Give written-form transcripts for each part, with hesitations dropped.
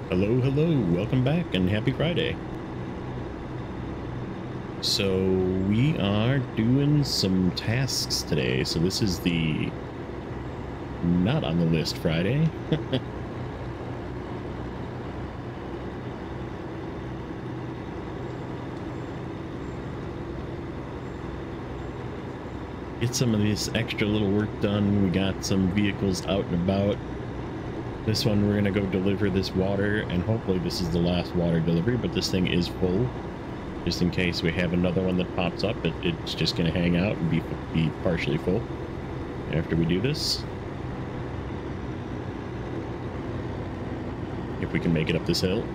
Hello, hello, welcome back and happy Friday. So we are doing some tasks today. So this is the not on the list Friday. Get some of this extra little work done. We got some vehicles out and about. This one we're gonna go deliver this water, and hopefully this is the last water delivery, but this thing is full. Just in case we have another one that pops up, it's just gonna hang out and be partially full after we do this. If we can make it up this hill.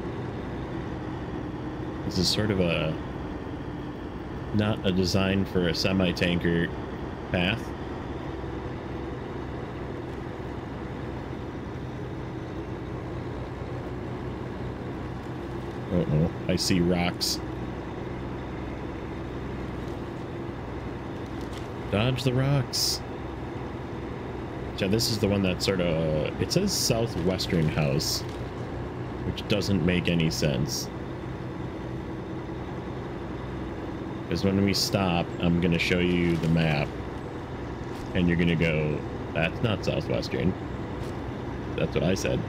This is sort of a not a design for a semi-tanker path. Uh-oh, I see rocks. Dodge the rocks. Yeah, this is the one that sort of... It says southwestern house, which doesn't make any sense. Because when we stop, I'm going to show you the map. And you're going to go, that's not southwestern. That's what I said.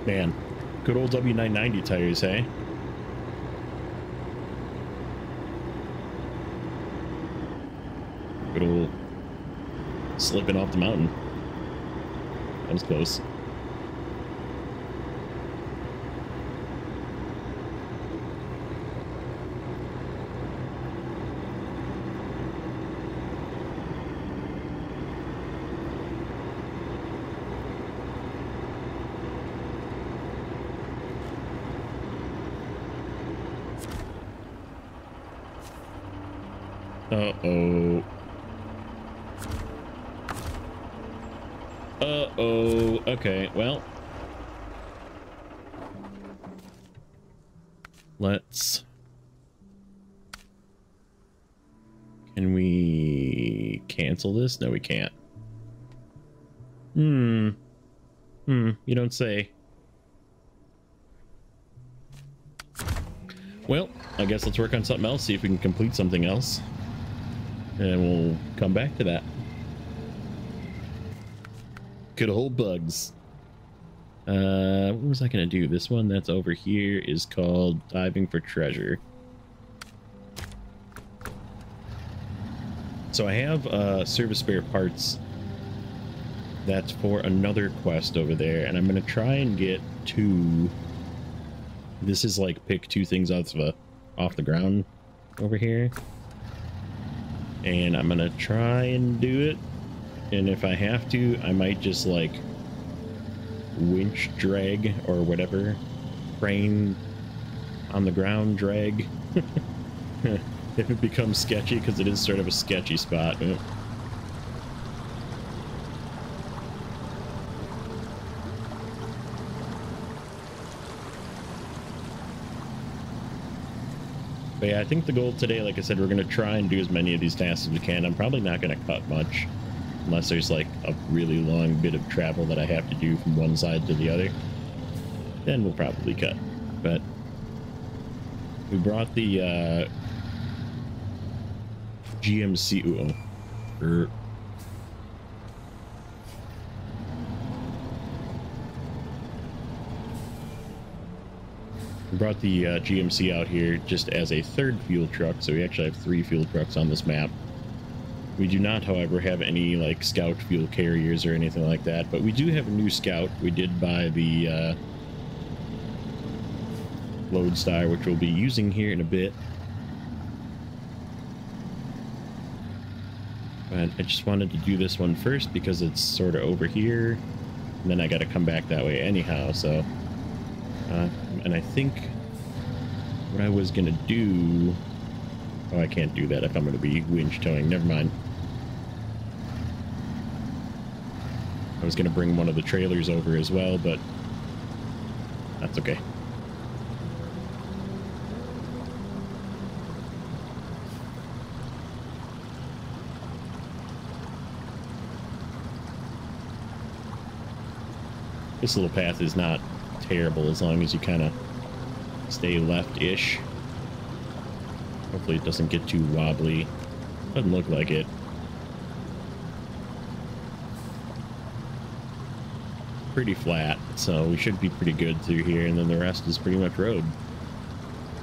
Man, good old W990 tires, hey? Good old slipping off the mountain. That was close. Uh-oh. Uh-oh. Okay, well. Let's... Can we cancel this? No, we can't. You don't say. Well, I guess let's work on something else, see if we can complete something else. And we'll come back to that. Good old bugs. What was I gonna do? This one that's over here is called Diving for Treasure. So I have service spare parts that's for another quest over there, and I'm gonna try and get two. This is like pick two things off the ground over here. And I'm gonna try and do it, and if I have to, I might just like winch drag or whatever, crane on the ground drag. If it becomes sketchy, because it is sort of a sketchy spot. But yeah, I think the goal today, like I said, we're going to try and do as many of these tasks as we can. I'm probably not going to cut much unless there's like a really long bit of travel that I have to do from one side to the other. Then we'll probably cut. But we brought the GMC. We brought the GMC out here just as a third fuel truck, so we actually have 3 fuel trucks on this map. We do not, however, have any like scout fuel carriers or anything like that, but we do have a new scout. We did buy the Fleetstar, which we'll be using here in a bit. But I just wanted to do this one first because it's sort of over here, and then I got to come back that way anyhow, so and I think what I was gonna do... Oh, I can't do that if I'm gonna be winch towing. Never mind. I was gonna bring one of the trailers over as well, but that's okay. This little path is not terrible as long as you kind of stay left-ish. Hopefully it doesn't get too wobbly. Doesn't look like it. Pretty flat, so we should be pretty good through here, and then the rest is pretty much road.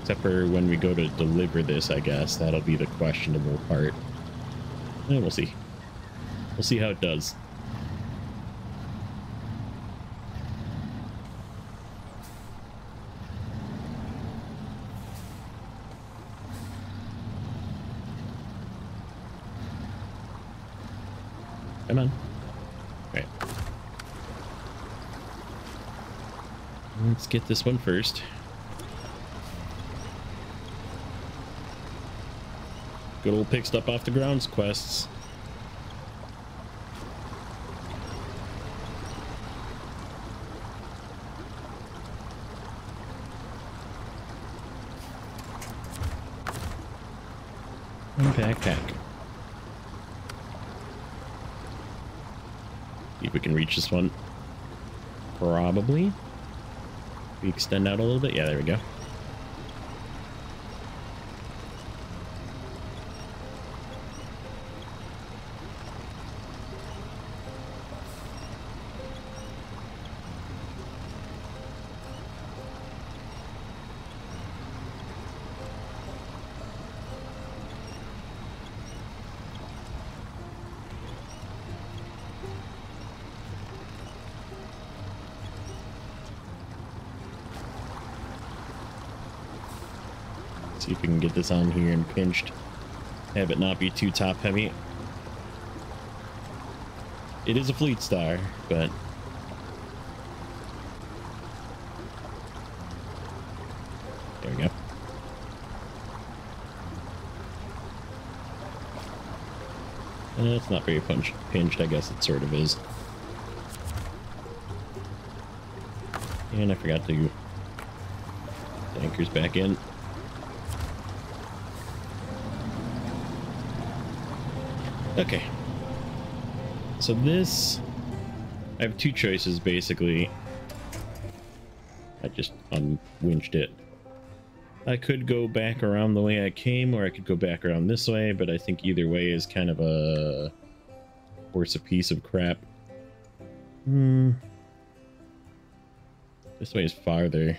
Except for when we go to deliver this, I guess. That'll be the questionable part. And we'll see. We'll see how it does. Come on. All right. Let's get this one first. Good old pick stuff off the grounds quests. One backpack. See if we can reach this one. Probably. We extend out a little bit. Yeah, there we go. See if we can get this on here and pinched. Have it not be too top heavy. It is a Fleetstar, but there we go. It's not very pinched. I guess it sort of is. And I forgot to get the anchors back in. Okay, so this, I have two choices basically. I just unwinched it. I could go back around the way I came, or I could go back around this way, but I think either way is kind of a horse a piece of crap. This way is farther.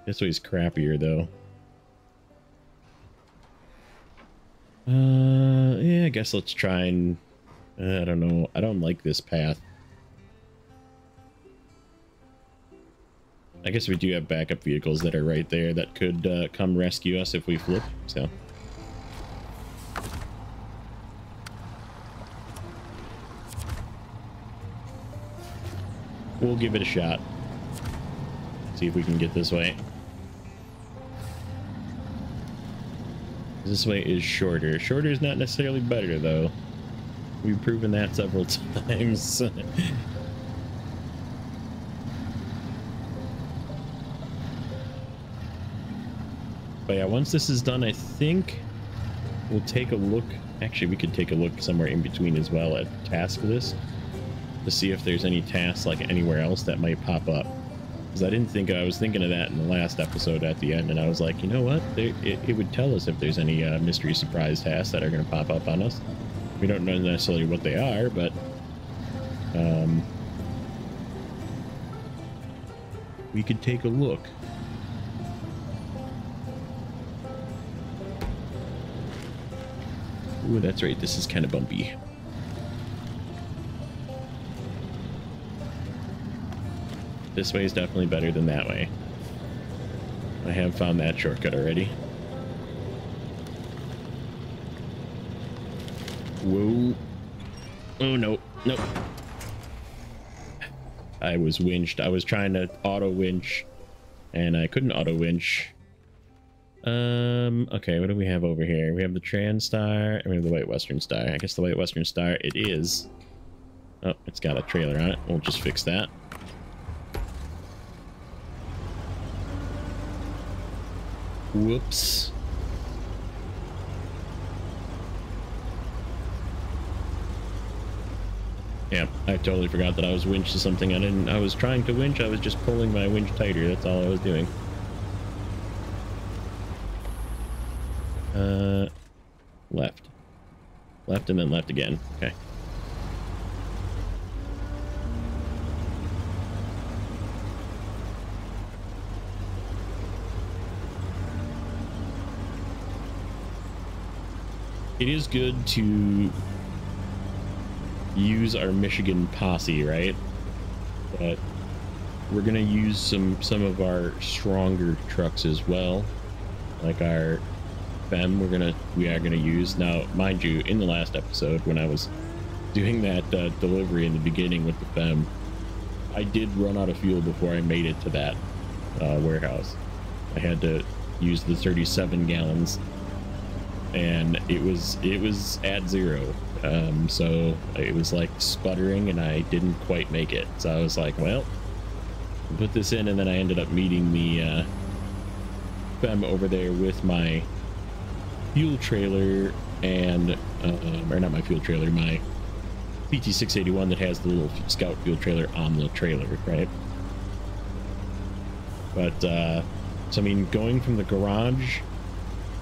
This way is crappier though. Yeah, I guess let's try and... I don't know. I don't like this path. I guess we do have backup vehicles that are right there that could come rescue us if we flip, so... We'll give it a shot. See if we can get this way. This way is shorter. Shorter is not necessarily better, though. We've proven that several times. But yeah, once this is done, I think we'll take a look. Actually, we could take a look somewhere in between as well at task list to see if there's any tasks like anywhere else that might pop up. Because I didn't think, I was thinking of that in the last episode at the end, and I was like, you know what? It would tell us if there's any mystery surprise tasks that are going to pop up on us. We don't know necessarily what they are, but we could take a look. Ooh, that's right. This is kind of bumpy. This way is definitely better than that way. I have found that shortcut already. Whoa. Oh, no. Nope. I was winched. I was trying to auto winch, and I couldn't auto winch. Okay, what do we have over here? We have the TranStar, and we have the White Western Star. I guess the White Western Star it is. Oh, it's got a trailer on it. We'll just fix that. Whoops. Yeah, I totally forgot that I was winched to something. I was trying to winch, I was just pulling my winch tighter. That's all I was doing. Left. Left and then left again. Okay. It is good to use our Michigan posse, right? But we're gonna use some of our stronger trucks as well, like our FEM. We are gonna use now. Mind you, in the last episode when I was doing that delivery in the beginning with the FEM, I did run out of fuel before I made it to that warehouse. I had to use the 37 gallons, and it was at zero. So it was like sputtering, and I didn't quite make it. So I was like, well, put this in, and then I ended up meeting the FEM over there with my fuel trailer and or not my fuel trailer, my PT681 that has the little scout fuel trailer on the trailer, right? But so I mean, going from the garage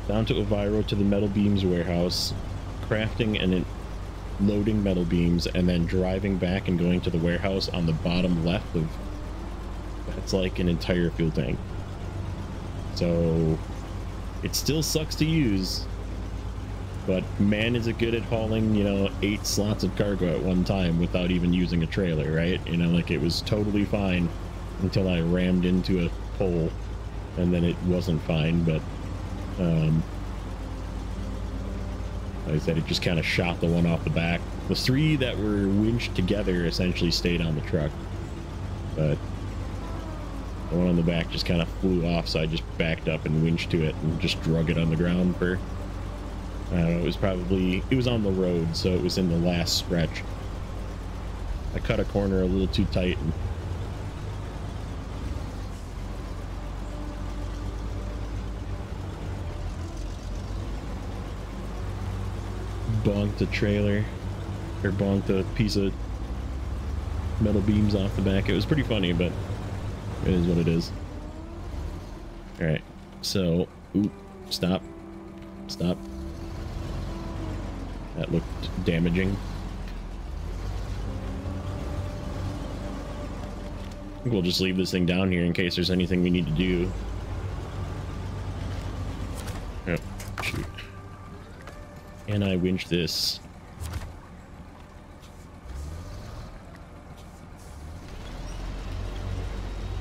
down to Oviro to the metal beams warehouse, crafting and then loading metal beams, and then driving back and going to the warehouse on the bottom left of that's like an entire fuel tank. So it still sucks to use, but man, is it good at hauling, you know, 8 slots of cargo at one time without even using a trailer, right? You know, like it was totally fine until I rammed into a pole, and then it wasn't fine. But like I said, it just kind of shot the one off the back. The 3 that were winched together essentially stayed on the truck, but the one on the back just kind of flew off, so I just backed up and winched to it and just drug it on the ground for, I don't know, it was on the road, so it was in the last stretch. I cut a corner a little too tight and bonked a trailer, or bonked a piece of metal beams off the back. It was pretty funny, but it is what it is. All right, so stop. That looked damaging. I think we'll just leave this thing down here in case there's anything we need to do. Oh, shoot. Can I winch this?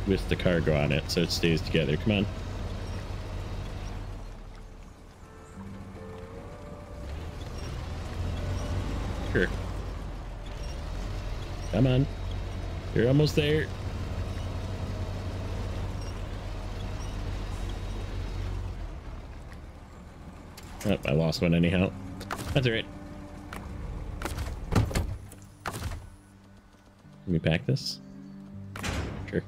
With the cargo on it so it stays together. Come on. Sure. Come on. You're almost there. Oh, I lost one anyhow. That's all right. Let me pack this. Sure.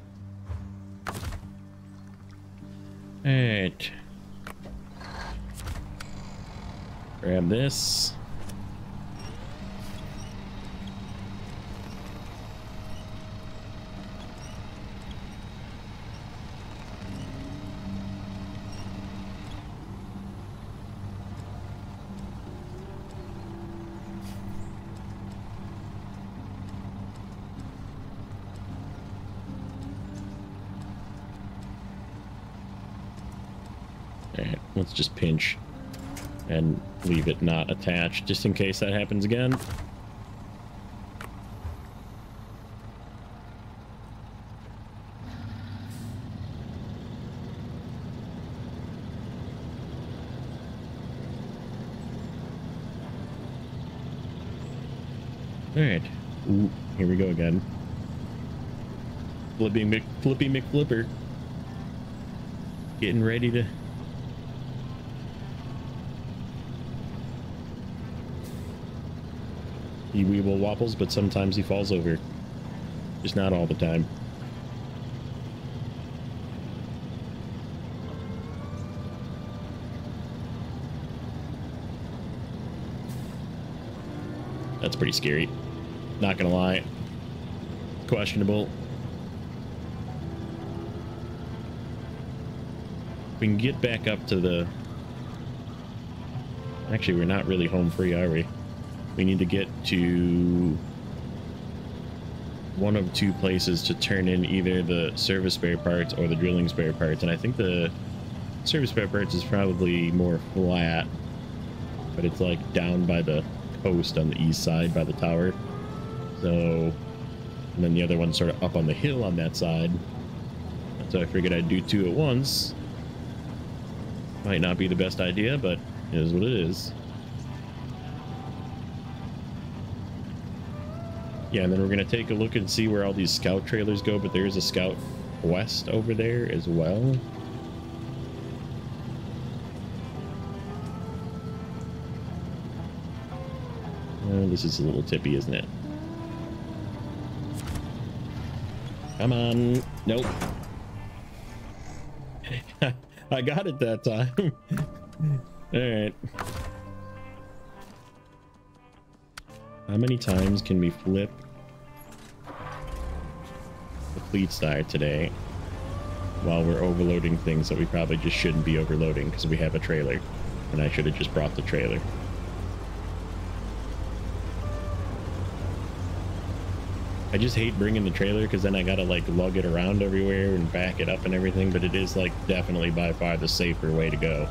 All right. Grab this. Alright, let's just pinch and leave it not attached, just in case that happens again. Alright. Ooh, here we go again. Flippy McFlipper. Getting ready to He weeble wobbles, but sometimes he falls over. Just not all the time. That's pretty scary. Not gonna lie. Questionable. We can get back up to the... Actually, we're not really home free, are we? We need to get to one of two places to turn in either the service spare parts or the drilling spare parts. And I think the service spare parts is probably more flat, but it's like down by the coast on the east side by the tower. So, and then the other one's sort of up on the hill on that side. So I figured I'd do two at once. Might not be the best idea, but it is what it is. Yeah, and then we're going to take a look and see where all these scout trailers go, but there's a scout west over there as well. Oh, this is a little tippy, isn't it? Come on. Nope. I got it that time. All right. How many times can we flip the Fleetstar today while we're overloading things that we probably just shouldn't be overloading because we have a trailer, and I should have just brought the trailer. I just hate bringing the trailer because then I gotta like lug it around everywhere and back it up and everything, but it is like definitely by far the safer way to go.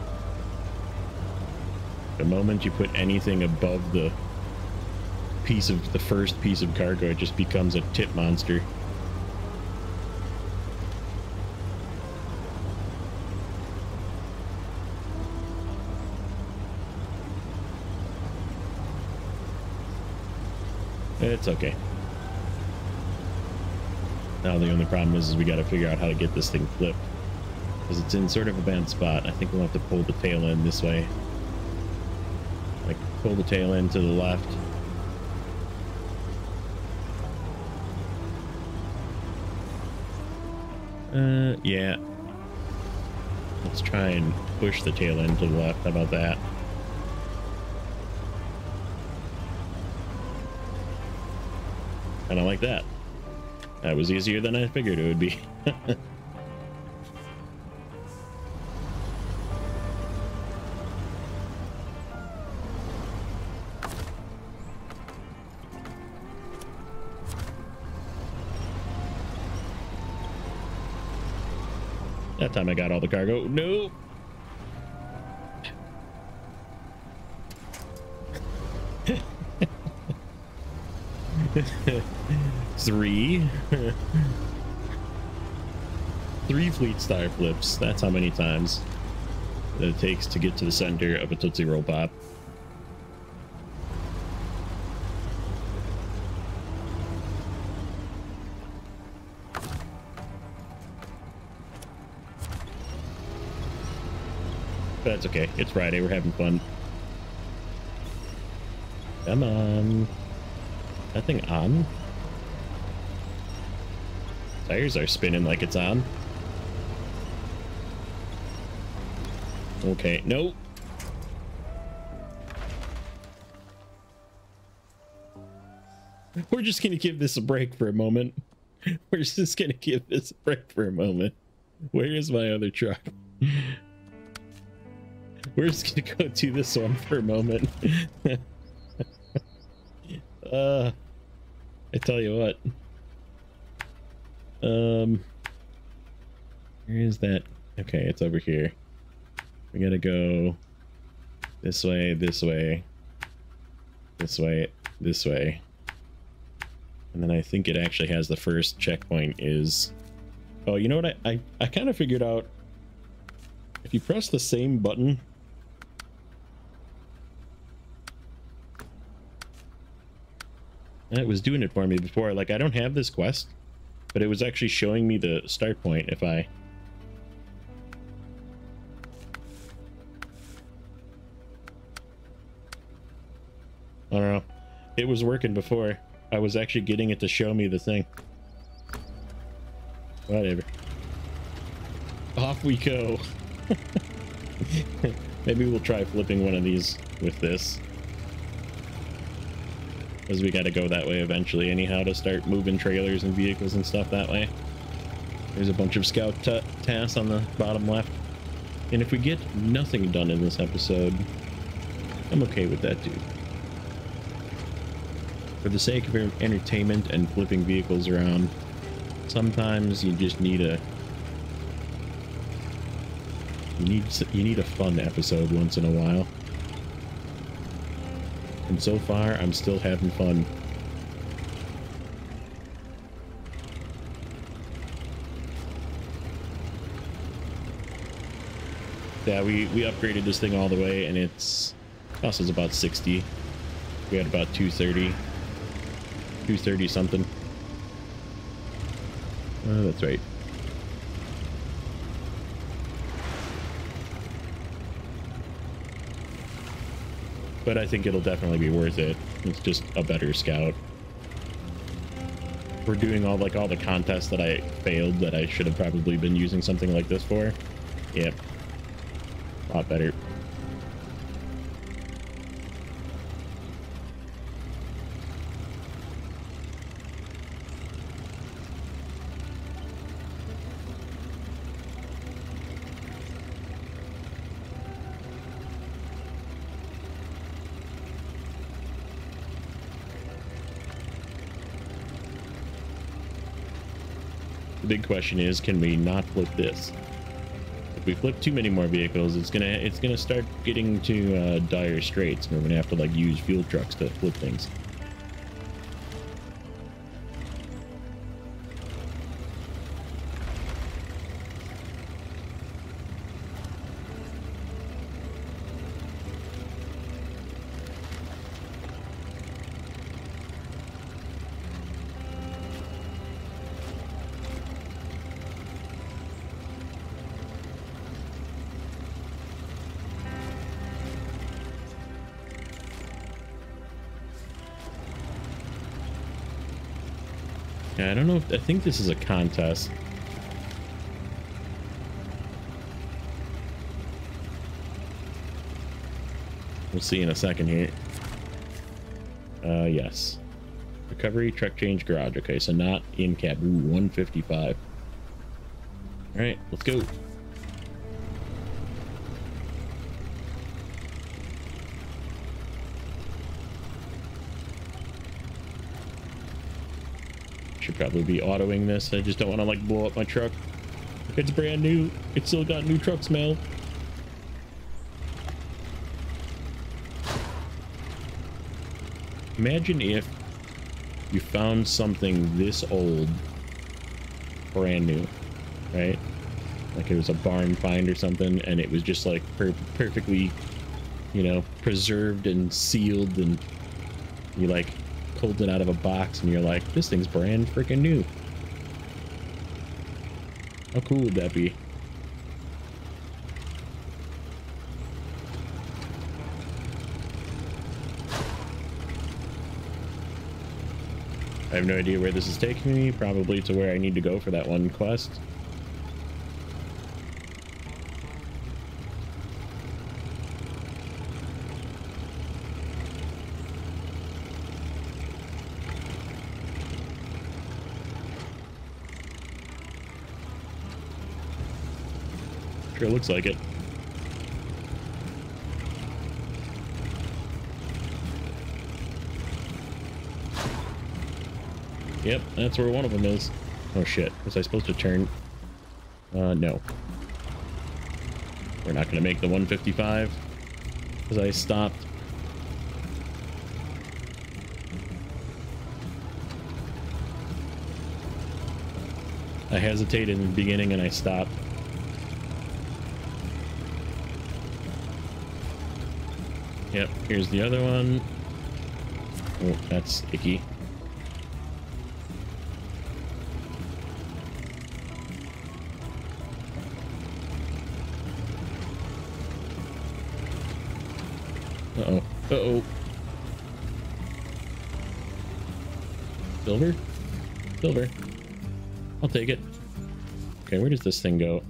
The moment you put anything above the first piece of cargo, it just becomes a tip monster. It's okay. Now the only problem is we got to figure out how to get this thing flipped, because it's in sort of a bad spot. I think we'll have to pull the tail end this way. Like pull the tail end to the left. Yeah. Let's try and push the tail end to the left. How about that? Kind of like that. That was easier than I figured it would be. That time I got all the cargo. No. Three Fleetstar flips. That's how many times that it takes to get to the center of a Tootsie Roll Pop. But that's okay. It's Friday. We're having fun. Come on. That thing on? Tires are spinning like it's on. Okay, nope. We're just gonna give this a break for a moment. We're just gonna give this a break for a moment. Where is my other truck? We're just gonna go do this one for a moment. I tell you what. Where is that? Okay, it's over here. We gotta go this way, this way, this way, this way. And then I think it actually has the first checkpoint is... Oh, you know what? I kind of figured out if you press the same button... It was doing it for me before. Like, I don't have this quest, but it was actually showing me the start point if I... I don't know. It was working before. I was actually getting it to show me the thing. Whatever. Off we go. Maybe we'll try flipping one of these with this. Because we got to go that way eventually anyhow to start moving trailers and vehicles and stuff that way. There's a bunch of scout tasks on the bottom left. And if we get nothing done in this episode, I'm okay with that, dude. For the sake of entertainment and flipping vehicles around, sometimes you just need a you need a fun episode once in a while. And so far, I'm still having fun. Yeah, we upgraded this thing all the way, and it's cost us about 60. We had about 230 something. Oh, that's right. But I think it'll definitely be worth it. It's just a better scout. We're doing all the contests that I failed that I should have probably been using something like this for. Yep. A lot better. The big question is, can we not flip this? If we flip too many more vehicles, it's gonna start getting to dire straits, and we're gonna have to like use fuel trucks to flip things. Yeah, I don't know if I think this is a contest. We'll see in a second here. Yes. Recovery, truck change, garage. Okay, so not in cab. Ooh, 155. All right, let's go. Should probably be autoing this. I just don't want to like blow up my truck. It's brand new. It's still got new truck smell. Imagine if you found something this old, brand new, right? Like it was a barn find or something, and it was just like perfectly, you know, preserved and sealed, and you like pulled it out of a box and you're like, this thing's brand freaking new. How cool would that be? I have no idea where this is taking me. Probably to where I need to go for that one quest. Sure looks like it. Yep, that's where one of them is. Oh shit, was I supposed to turn? No. We're not gonna make the 155 because I stopped. I hesitated in the beginning and I stopped. Yep, here's the other one. Oh, that's icky. Uh-oh. Uh-oh. Silver? Silver. I'll take it. Okay, where does this thing go?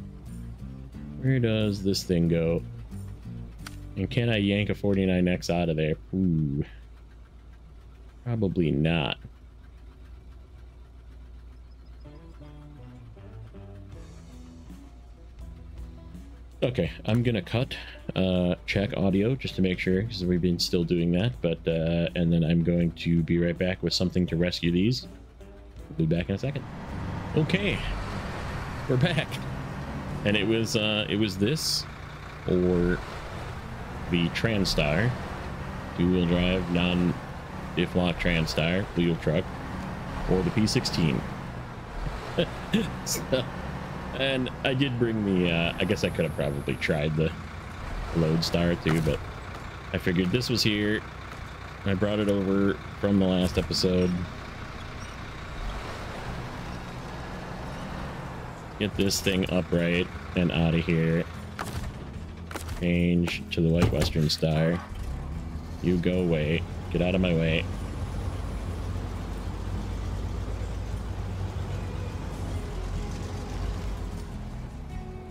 Where does this thing go? And can I yank a 49X out of there? Ooh. Probably not. Okay, I'm gonna cut, check audio just to make sure, because we've been still doing that, but, and then I'm going to be right back with something to rescue these. We'll be back in a second. Okay, we're back. And it was this, or the Transtar, two-wheel drive, non-diff-lock Transtar, wheel truck, or the P16. So, and I did bring the, I guess I could have probably tried the Lodestar too, but I figured this was here. I brought it over from the last episode. Get this thing upright and out of here. Change to the White Western Star. You go away. Get out of my way.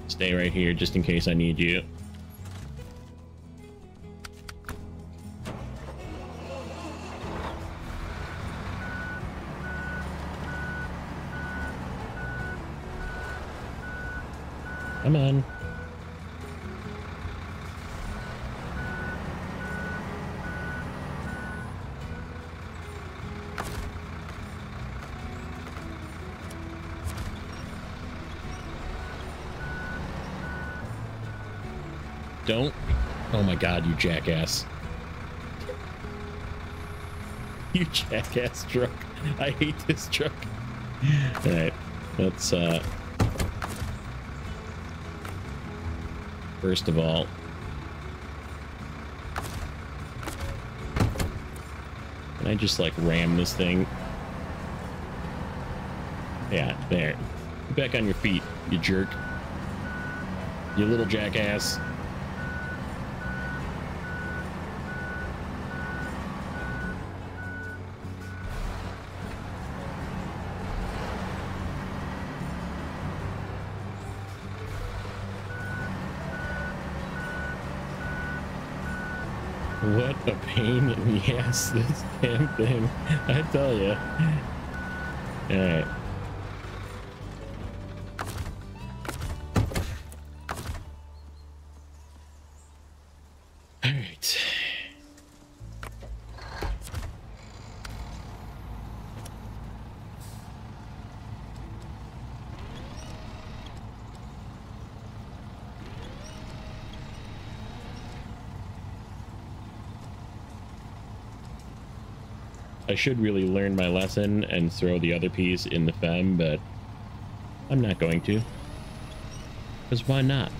Stay right here just in case I need you. Come on. Don't. Oh my god, you jackass. You jackass truck. I hate this truck. Alright, let's, first of all, can I just, like, ram this thing? Yeah, there. Get back on your feet, you jerk. You little jackass. What a pain in the ass this damn thing, I tell you. Alright. Alright. I should really learn my lesson and throw the other piece in the fem, but I'm not going to. Because why not?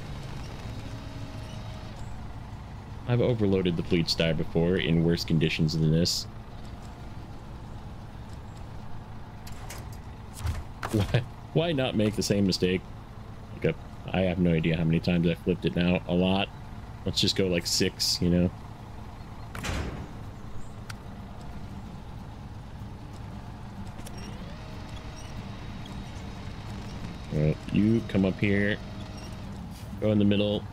I've overloaded the Fleetstar before in worse conditions than this. Why not make the same mistake? Like I have no idea how many times I flipped it now. A lot. Let's just go like 6, you know? Alright, you come up here. Go in the middle.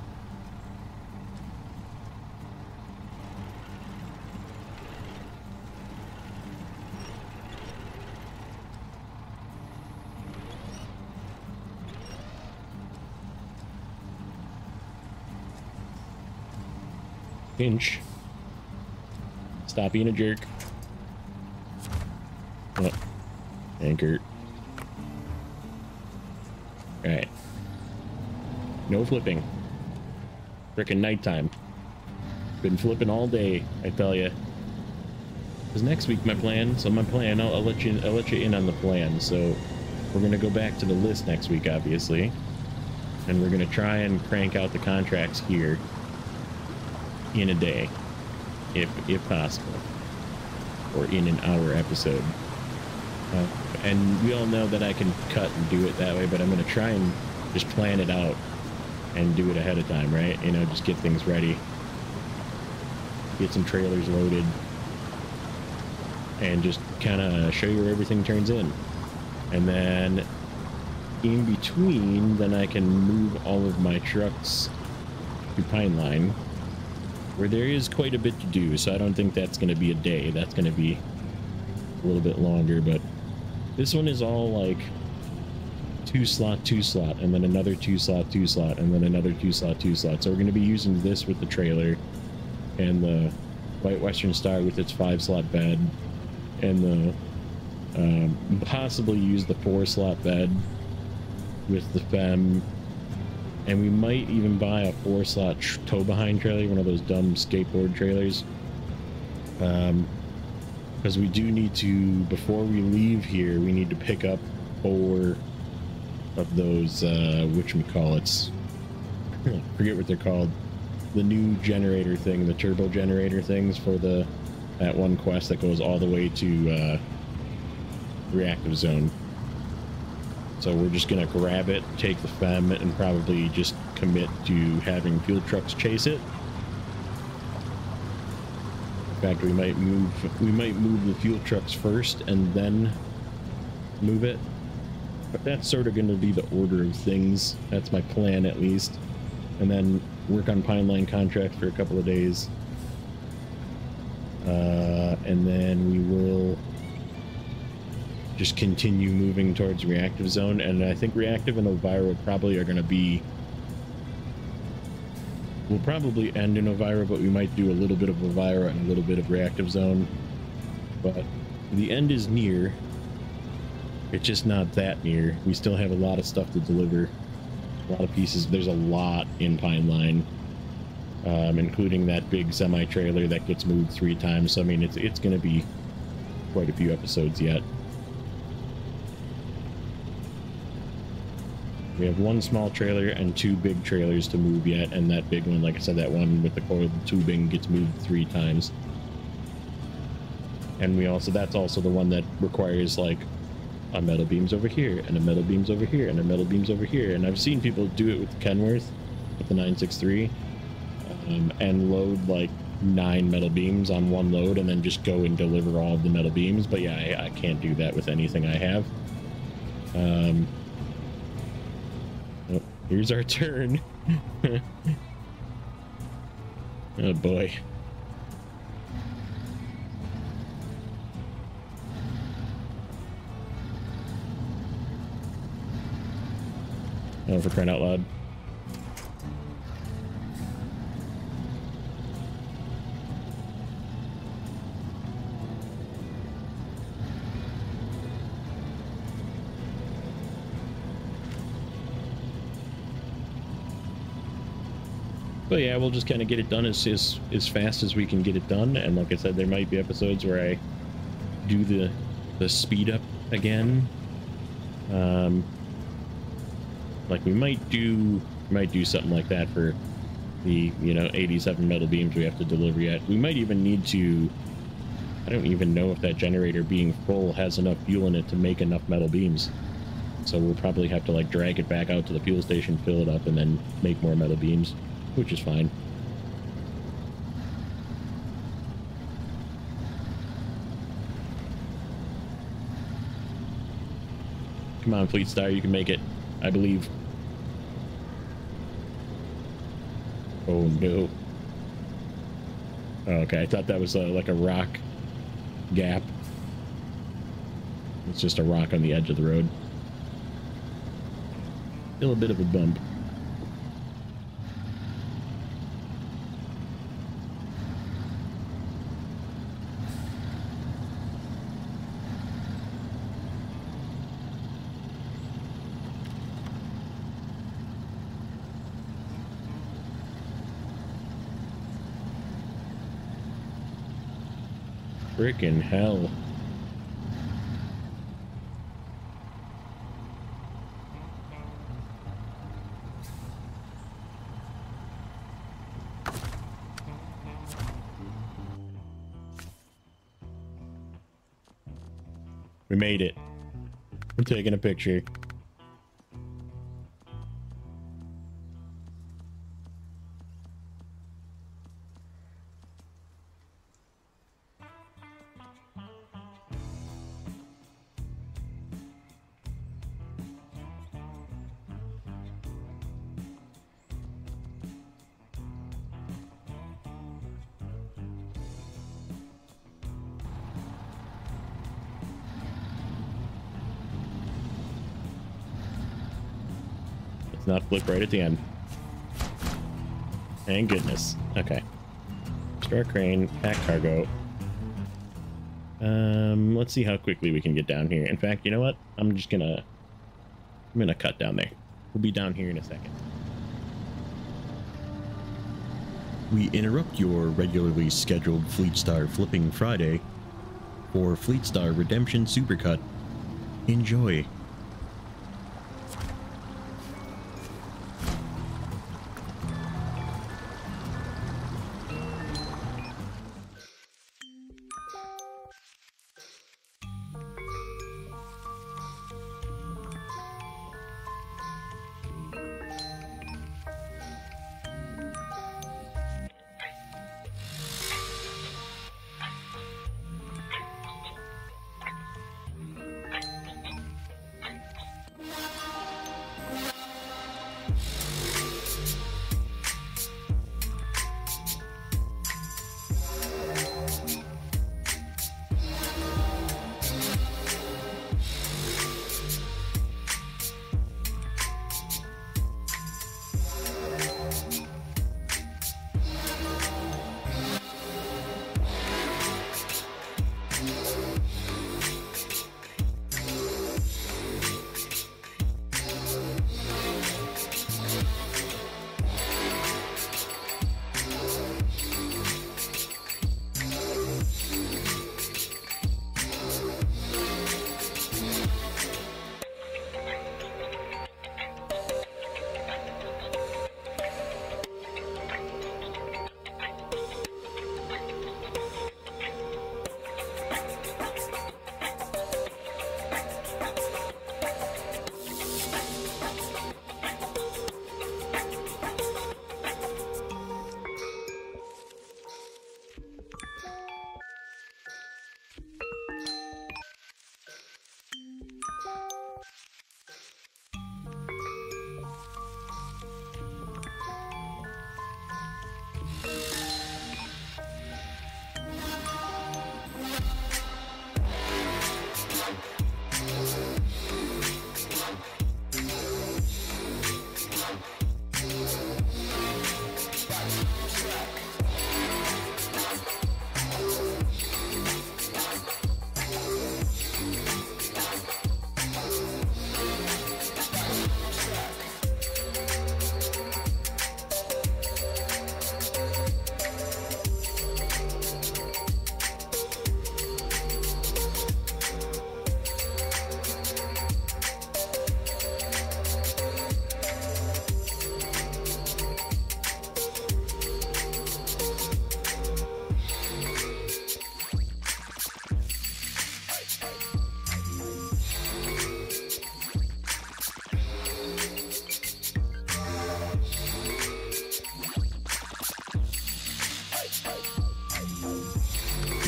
Pinch. Stop being a jerk. Oh. Anchor. Alright. No flipping. Frickin' nighttime. Been flipping all day, I tell ya. Because next week my plan, I'll let you in on the plan. So we're gonna go back to the list next week, obviously. And we're gonna try and crank out the contracts here in a day, if possible, or in an hour episode. And we all know that I can cut and do it that way, but I'm going to try and just plan it out and do it ahead of time, right? You know, just get things ready. Get some trailers loaded. and just kind of show you where everything turns in. And then in between, then I can move all of my trucks to Pine Line, where there is quite a bit to do. So I don't think that's going to be a day. That's going to be a little bit longer, but this one is all like 2 slot, 2 slot, and then another 2 slot, 2 slot, and then another 2 slot, 2 slot. So we're going to be using this with the trailer, and the White Western Star with its 5 slot bed, and the possibly use the 4 slot bed with the FEM, and we might even buy a 4 slot tow behind trailer, one of those dumb skateboard trailers, because we do need to, before we leave here, we need to pick up 4 of those whatchamacallits, forget what they're called, the new generator thing, the turbo generator things for that one quest that goes all the way to reactive zone. So we're just gonna grab it, take the FEM, and probably just commit to having fuel trucks chase it. In fact, we might move the fuel trucks first and then move it. But that's sort of going to be the order of things. That's my plan, at least. And then work on Pine Line contract for a couple of days. And then we will just continue moving towards reactive zone. And I think reactive and Elvira probably are going to be... We'll probably end in Elvira, but we might do a little bit of Elvira and a little bit of reactive zone. But the end is near. It's just not that near. We still have a lot of stuff to deliver. A lot of pieces. There's a lot in Pine Line, including that big semi-trailer that gets moved 3 times. So, I mean, it's going to be quite a few episodes yet. We have 1 small trailer and 2 big trailers to move yet, and that big one, like I said, that one with the coiled tubing gets moved 3 times. And we also, that's also the one that requires, like, a metal beams over here, and a metal beams over here, and a metal beams over here. And I've seen people do it with the Kenworth, with the 963, and load like 9 metal beams on 1 load, and then just go and deliver all of the metal beams. But yeah, I can't do that with anything I have. Oh, here's our turn. Oh boy. Oh, for crying out loud. But yeah, we'll just kind of get it done as fast as we can get it done. And like I said, there might be episodes where I do the speed up again. Like we might do something like that for the 87 metal beams we have to deliver yet. We might even need to, I don't even know if that generator being full has enough fuel in it to make enough metal beams. So we'll probably have to like drag it back out to the fuel station, fill it up, and then make more metal beams, which is fine. Come on, Fleetstar, you can make it. I believe. Oh no. Oh, okay, I thought that was like a rock gap. It's just a rock on the edge of the road. Still a bit of a bump. Frickin' hell. We made it. We're taking a picture. Let's not flip right at the end. Thank goodness. Okay. Store crane, pack cargo. Let's see how quickly we can get down here. In fact, you know what? I'm gonna cut down there. We'll be down here in a second. We interrupt your regularly scheduled Fleetstar Flipping Friday for Fleetstar Redemption Supercut. Enjoy.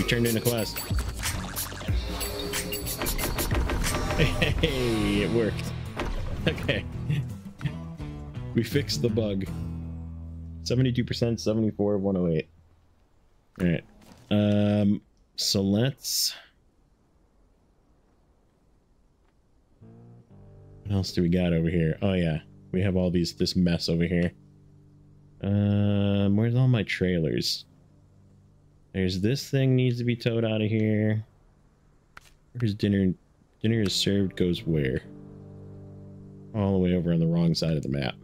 Turned in a quest. Hey, it worked. Okay. We fixed the bug. 72%, 74 of 108. Alright. So let's... What else do we got over here? Oh yeah. We have all this mess over here. Where's all my trailers? There's this thing needs to be towed out of here. Where's dinner? Dinner is served goes where? All the way over on the wrong side of the map.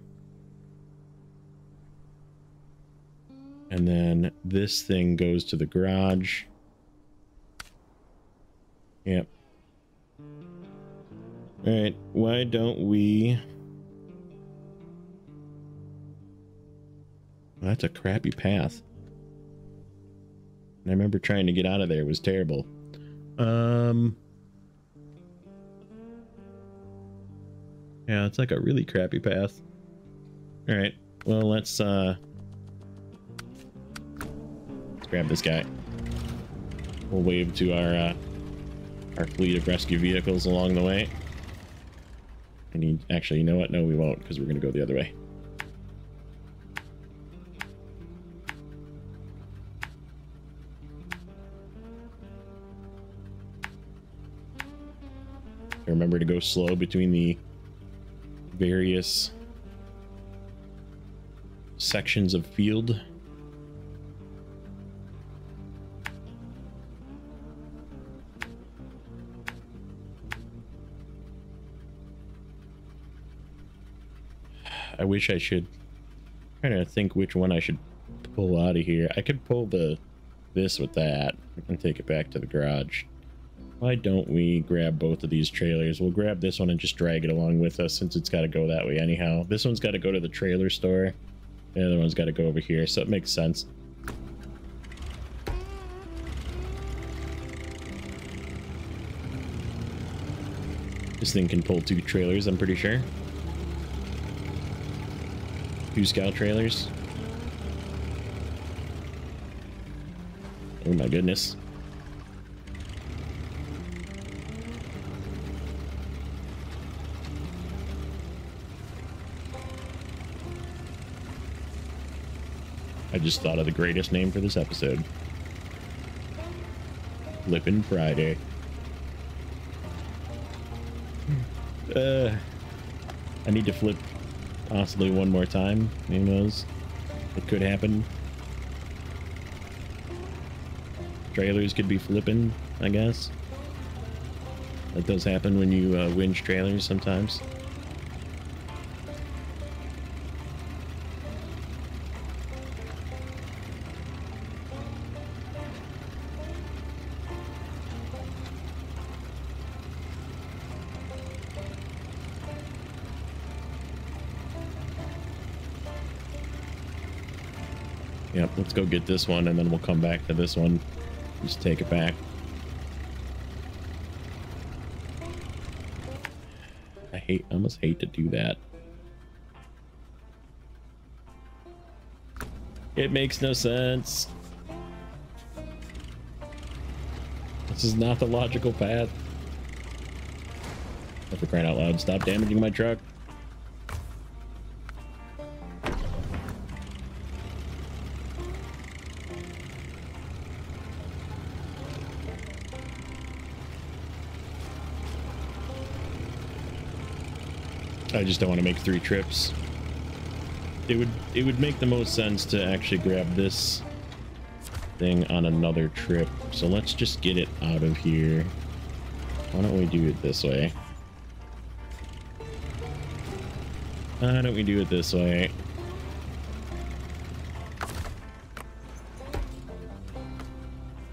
And then this thing goes to the garage. Yep. Alright, why don't we... Well, that's a crappy path. I remember trying to get out of there. It was terrible. Yeah, it's like a really crappy path. Alright, well, let's grab this guy. We'll wave to our fleet of rescue vehicles along the way. And actually, you know what? No, we won't, because we're going to go the other way. Remember to go slow between the various sections of field. I wish I should. I'm trying to think which one I should pull out of here. I could pull this with that and take it back to the garage. Why don't we grab both of these trailers? We'll grab this one and just drag it along with us since it's got to go that way anyhow. This one's got to go to the trailer store. The other one's got to go over here, so it makes sense. This thing can pull 2 trailers, I'm pretty sure. 2 scout trailers. Oh my goodness. I just thought of the greatest name for this episode. Flippin' Friday. I need to flip possibly one more time. Who knows? It could happen. Trailers could be flipping, I guess. That does happen when you winch trailers sometimes. Yep, let's go get this one and then we'll come back to this one. Just take it back. I almost hate to do that. It makes no sense. This is not the logical path. Oh, for crying out loud, stop damaging my truck. I just don't want to make 3 trips. It would make the most sense to actually grab this thing on another trip. So let's just get it out of here. Why don't we do it this way? Why don't we do it this way?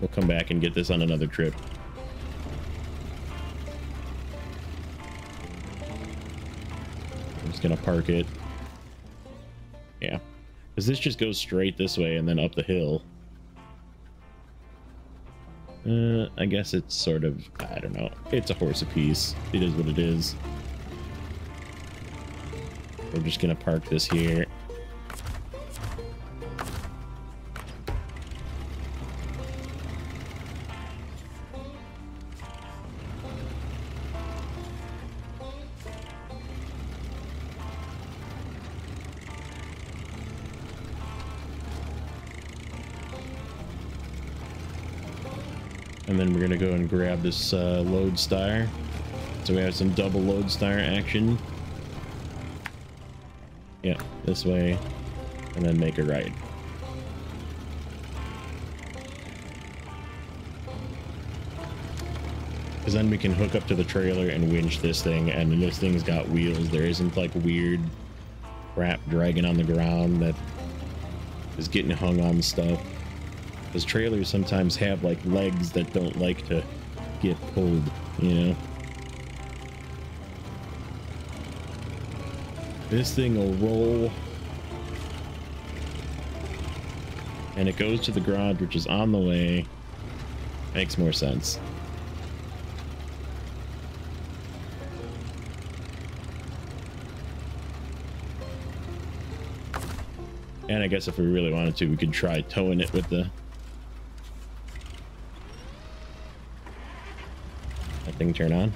We'll come back and get this on another trip. Gonna park it. Yeah, because this just goes straight this way and then up the hill. I guess it's sort of, I don't know, it's a horse apiece. It is what it is. We're just gonna park this here. And then we're gonna go and grab this Lodestar. So we have some double Lodestar action. Yeah, this way. And then make a right. Because then we can hook up to the trailer and winch this thing. And this thing's got wheels. There isn't like weird crap dragging on the ground that is getting hung on stuff. Because trailers sometimes have like legs that don't like to get pulled, you know. This thing will roll. And it goes to the garage, which is on the way. Makes more sense. And I guess if we really wanted to, we could try towing it with the thing turn on.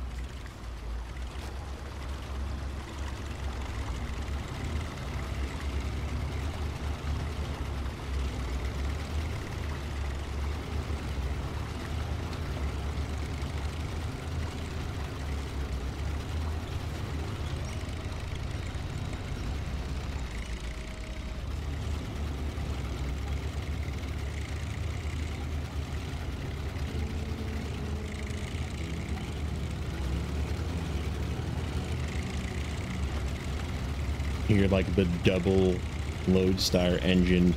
Hear like the double Lodestar engine.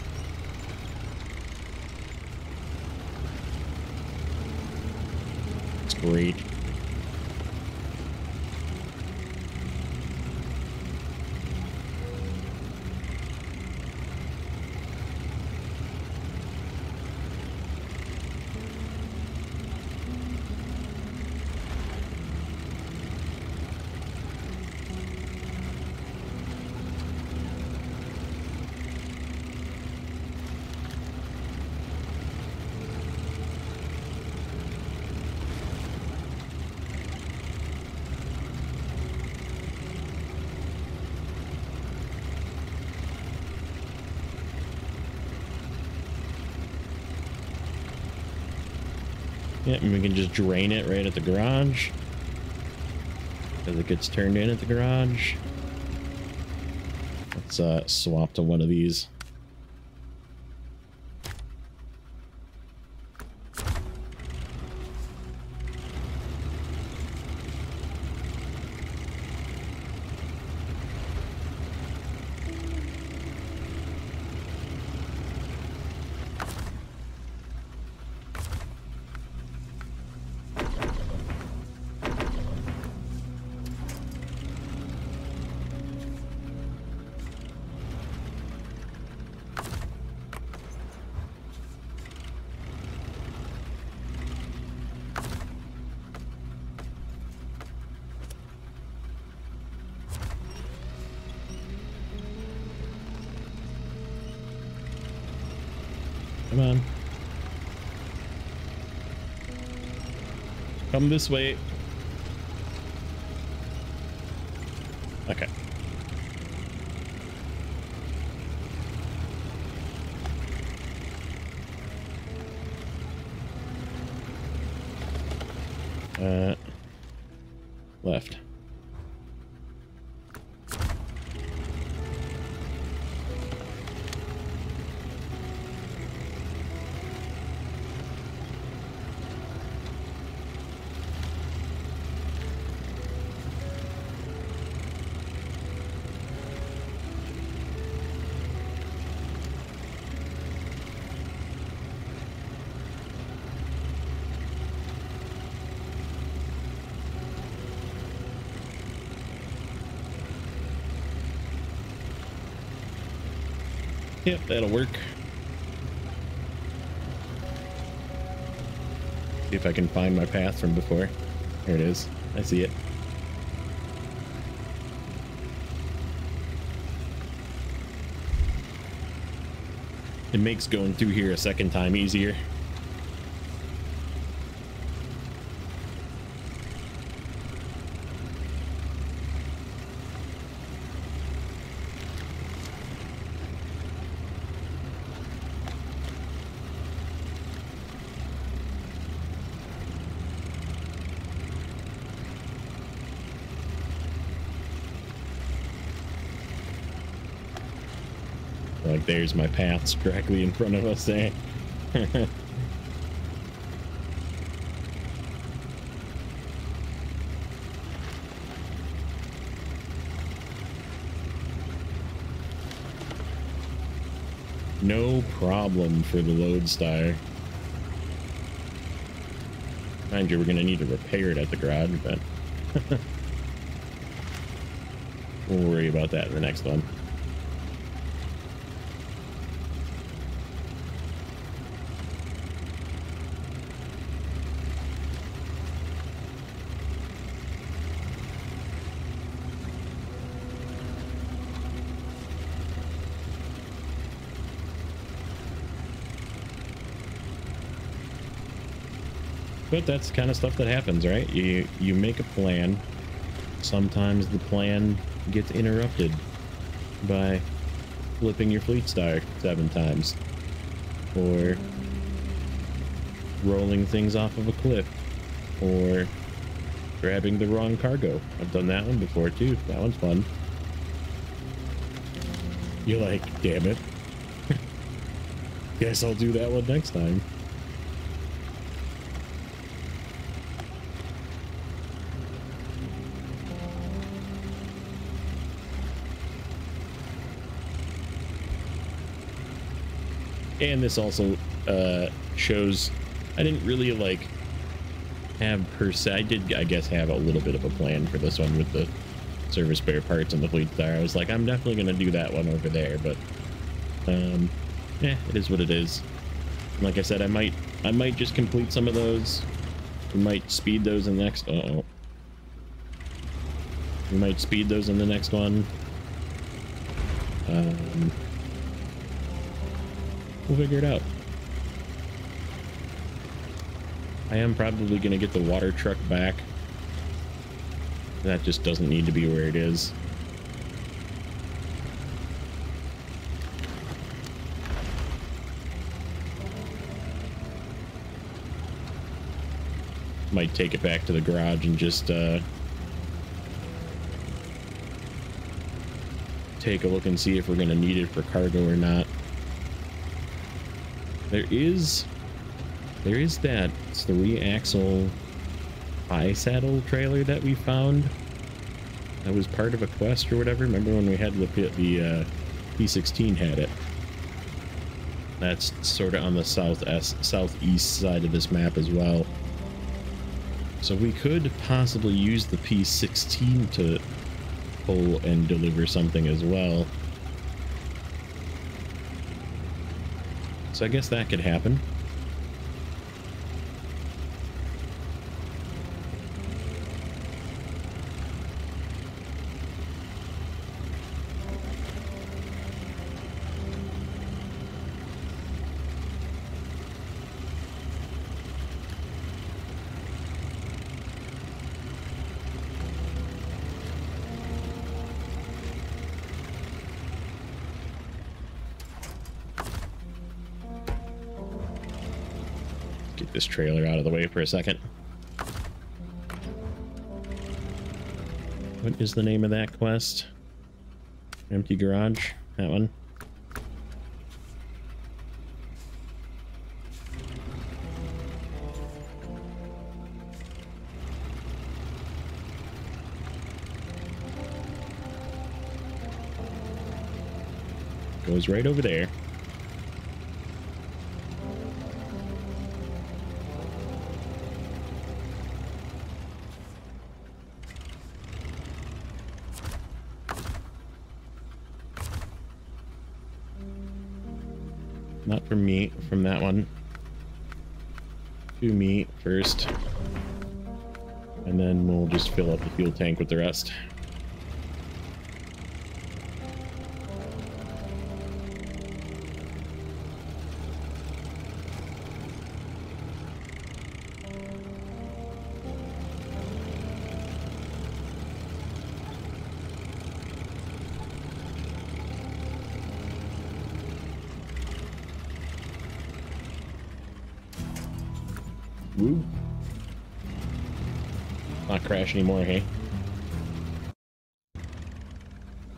It's great. Yeah, and we can just drain it right at the garage. Because it gets turned in at the garage. Let's swap to one of these. Come on. Come this way. Okay. Left. Yep, that'll work. See if I can find my path from before. There it is. I see it. It makes going through here a second time easier. Like, there's my paths directly in front of us there. No problem for the Lodestar. Mind you, we're going to need to repair it at the garage, but we'll worry about that in the next one. But that's the kind of stuff that happens, right? You make a plan. Sometimes the plan gets interrupted by flipping your Fleetstar 7 times. Or rolling things off of a cliff. Or grabbing the wrong cargo. I've done that one before too. That one's fun. You're like, damn it. Guess I'll do that one next time. And this also shows I didn't really like have per se. I did, I guess, have a little bit of a plan for this one with the service spare parts and the Fleetstar. I was like, I'm definitely going to do that one over there, but yeah, it is what it is. Like I said, I might just complete some of those. We might speed those in the next. Uh-oh. We might speed those in the next one. We'll figure it out. I am probably going to get the water truck back. That just doesn't need to be where it is. Might take it back to the garage and just take a look and see if we're going to need it for cargo or not. There is that 3-axle I-saddle trailer that we found. That was part of a quest or whatever. Remember when we had the P16 had it? That's sort of on the southeast side of this map as well. So we could possibly use the P16 to pull and deliver something as well. So I guess that could happen. Get this trailer out of the way for a second. What is the name of that quest? Empty garage? That one? Goes right over there. Not from me, from that one. To me first. And then we'll just fill up the fuel tank with the rest. Woo. Not crash anymore, hey?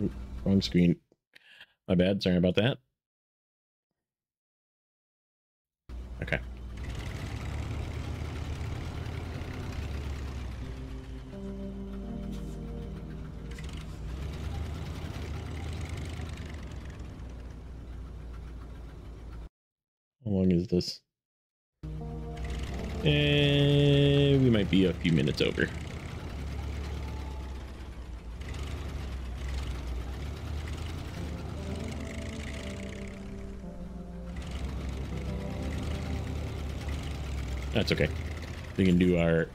Oop, wrong screen. My bad, sorry about that. Okay. How long is this? We might be a few minutes over. That's okay. We can do our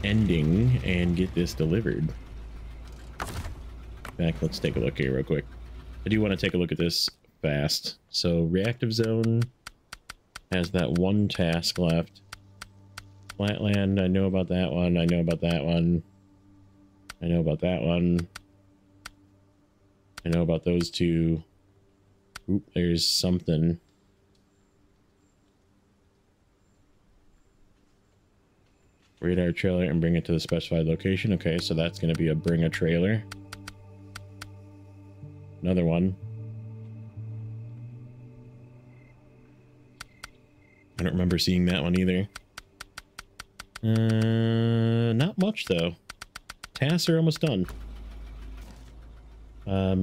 ending and get this delivered. Back, let's take a look here real quick. I do want to take a look at this fast. So reactive zone has that one task left. Flatland, I know about that one. I know about that one. I know about that one. I know about those two. Oop, there's something. Radar trailer and bring it to the specified location. Okay, so that's going to be a bring a trailer. Another one. I don't remember seeing that one either. Not much though. Tasks are almost done.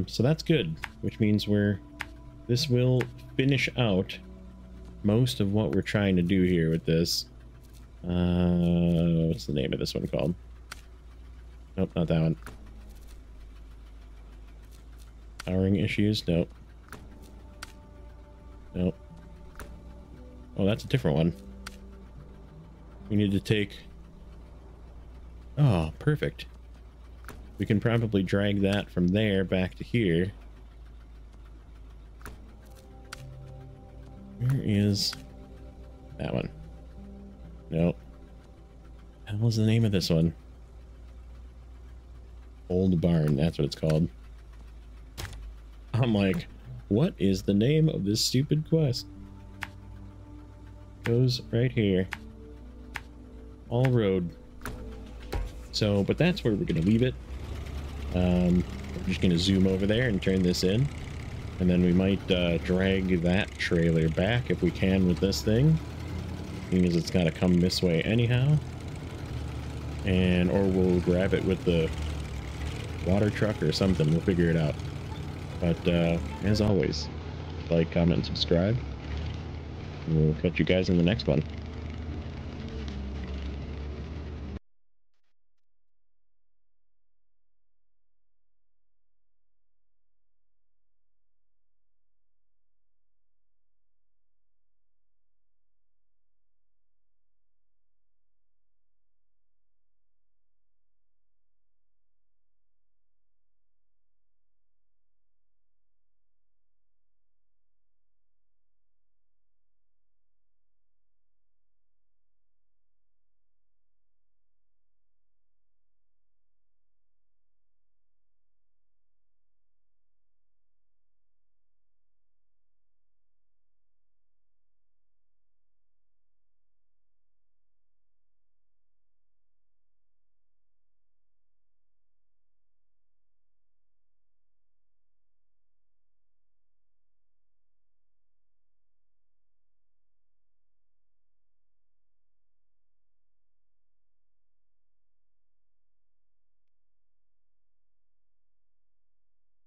So that's good, which means we're this will finish out most of what we're trying to do here with this. What's the name of this one called? Nope, not that one. Powering issues? Nope. Nope. Oh, that's a different one. We need to take... Oh, perfect. We can probably drag that from there back to here. Where is that one? Nope. What was the name of this one? Old Barn, that's what it's called. I'm like, what is the name of this stupid quest? Goes right here. All road. So, but that's where we're going to leave it. We're just going to zoom over there and turn this in. And then we might drag that trailer back if we can with this thing. Seeing as it's got to come this way anyhow. And, or we'll grab it with the water truck or something. We'll figure it out. But, as always, like, comment, and subscribe. We'll catch you guys in the next one.